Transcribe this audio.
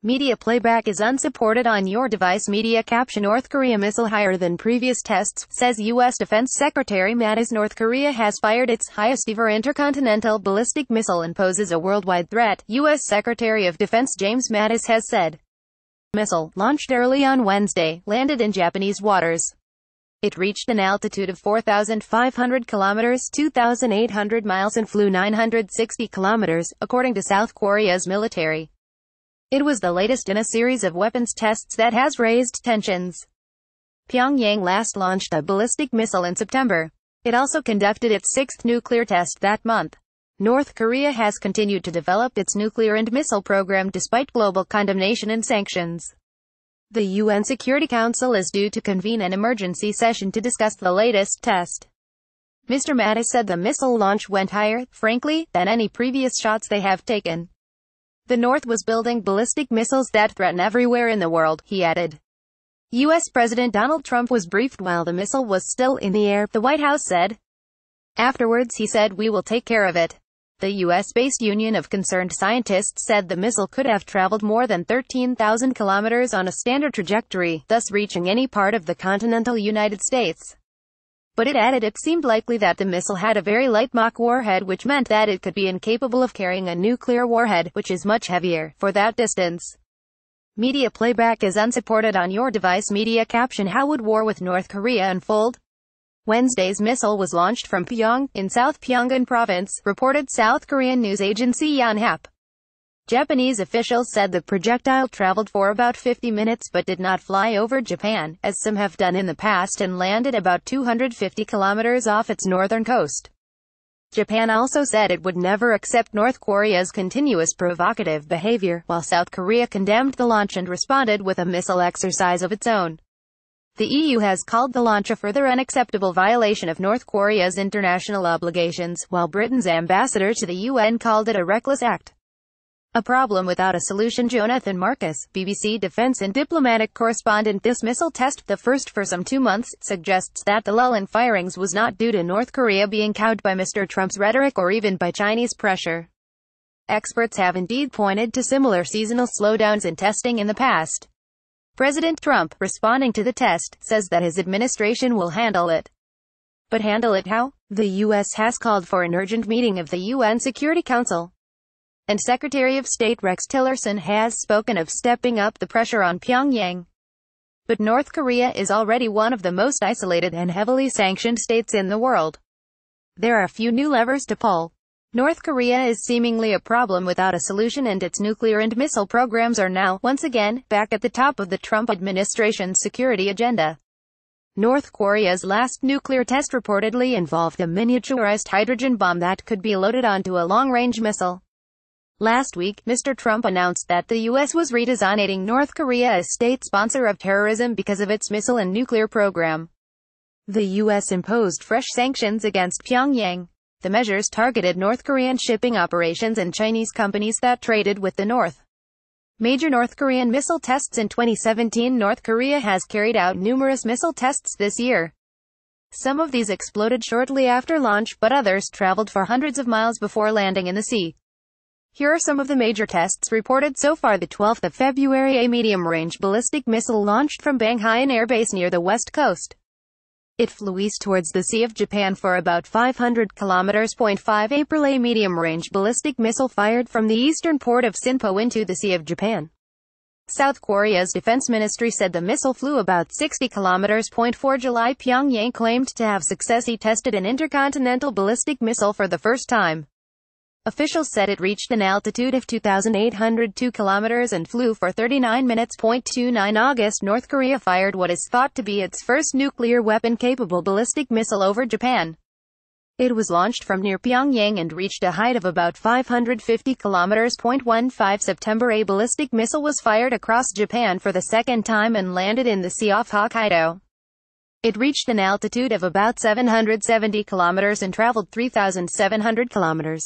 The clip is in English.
Media playback is unsupported on your device. Media caption: North Korea missile higher than previous tests, says U.S. Defense Secretary Mattis. North Korea has fired its highest-ever intercontinental ballistic missile and poses a worldwide threat, U.S. Secretary of Defense James Mattis has said. The missile, launched early on Wednesday, landed in Japanese waters. It reached an altitude of 4,500 kilometers (2,800 miles) and flew 960 kilometers, according to South Korea's military. It was the latest in a series of weapons tests that has raised tensions. Pyongyang last launched a ballistic missile in September. It also conducted its sixth nuclear test that month. North Korea has continued to develop its nuclear and missile program despite global condemnation and sanctions. The UN Security Council is due to convene an emergency session to discuss the latest test. Mr. Mattis said the missile launch went higher, frankly, than any previous shots they have taken. The North was building ballistic missiles that threaten everywhere in the world, he added. U.S. President Donald Trump was briefed while the missile was still in the air, the White House said. Afterwards he said, "We will take care of it." The U.S.-based Union of Concerned Scientists said the missile could have traveled more than 13,000 kilometers on a standard trajectory, thus reaching any part of the continental United States. But it added it seemed likely that the missile had a very light Mach warhead, which meant that it could be incapable of carrying a nuclear warhead, which is much heavier, for that distance. Media playback is unsupported on your device. Media caption: How would war with North Korea unfold? Wednesday's missile was launched from Pyongyang, in South Pyongan Province, reported South Korean news agency Yonhap. Japanese officials said the projectile traveled for about 50 minutes but did not fly over Japan, as some have done in the past, and landed about 250 kilometers off its northern coast. Japan also said it would never accept North Korea's continuous provocative behavior, while South Korea condemned the launch and responded with a missile exercise of its own. The EU has called the launch a further unacceptable violation of North Korea's international obligations, while Britain's ambassador to the UN called it a reckless act. A problem without a solution. Jonathan Marcus, BBC defense and diplomatic correspondent. This missile test, the first for some 2 months, suggests that the lull in firings was not due to North Korea being cowed by Mr. Trump's rhetoric or even by Chinese pressure. Experts have indeed pointed to similar seasonal slowdowns in testing in the past. President Trump, responding to the test, says that his administration will handle it. But handle it how? The U.S. has called for an urgent meeting of the UN Security Council. And Secretary of State Rex Tillerson has spoken of stepping up the pressure on Pyongyang. But North Korea is already one of the most isolated and heavily sanctioned states in the world. There are few new levers to pull. North Korea is seemingly a problem without a solution, and its nuclear and missile programs are now, once again, back at the top of the Trump administration's security agenda. North Korea's last nuclear test reportedly involved a miniaturized hydrogen bomb that could be loaded onto a long-range missile. Last week, Mr. Trump announced that the U.S. was redesignating North Korea as state sponsor of terrorism because of its missile and nuclear program. The U.S. imposed fresh sanctions against Pyongyang. The measures targeted North Korean shipping operations and Chinese companies that traded with the North. Major North Korean missile tests in 2017. North Korea has carried out numerous missile tests this year. Some of these exploded shortly after launch, but others traveled for hundreds of miles before landing in the sea. Here are some of the major tests reported so far. The 12th of February, a medium-range ballistic missile launched from Banghaian Air Base near the west coast. It flew east towards the Sea of Japan for about 500 kilometers. 5 April, a medium-range ballistic missile fired from the eastern port of Sinpo into the Sea of Japan. South Korea's defense ministry said the missile flew about 60 kilometers. 4 July, Pyongyang claimed to have successfully tested an intercontinental ballistic missile for the first time. Officials said it reached an altitude of 2,802 kilometers and flew for 39 minutes. 29 August, North Korea fired what is thought to be its first nuclear weapon-capable ballistic missile over Japan. It was launched from near Pyongyang and reached a height of about 550 kilometers. 15 September, a ballistic missile was fired across Japan for the second time and landed in the sea off Hokkaido. It reached an altitude of about 770 kilometers and traveled 3,700 kilometers.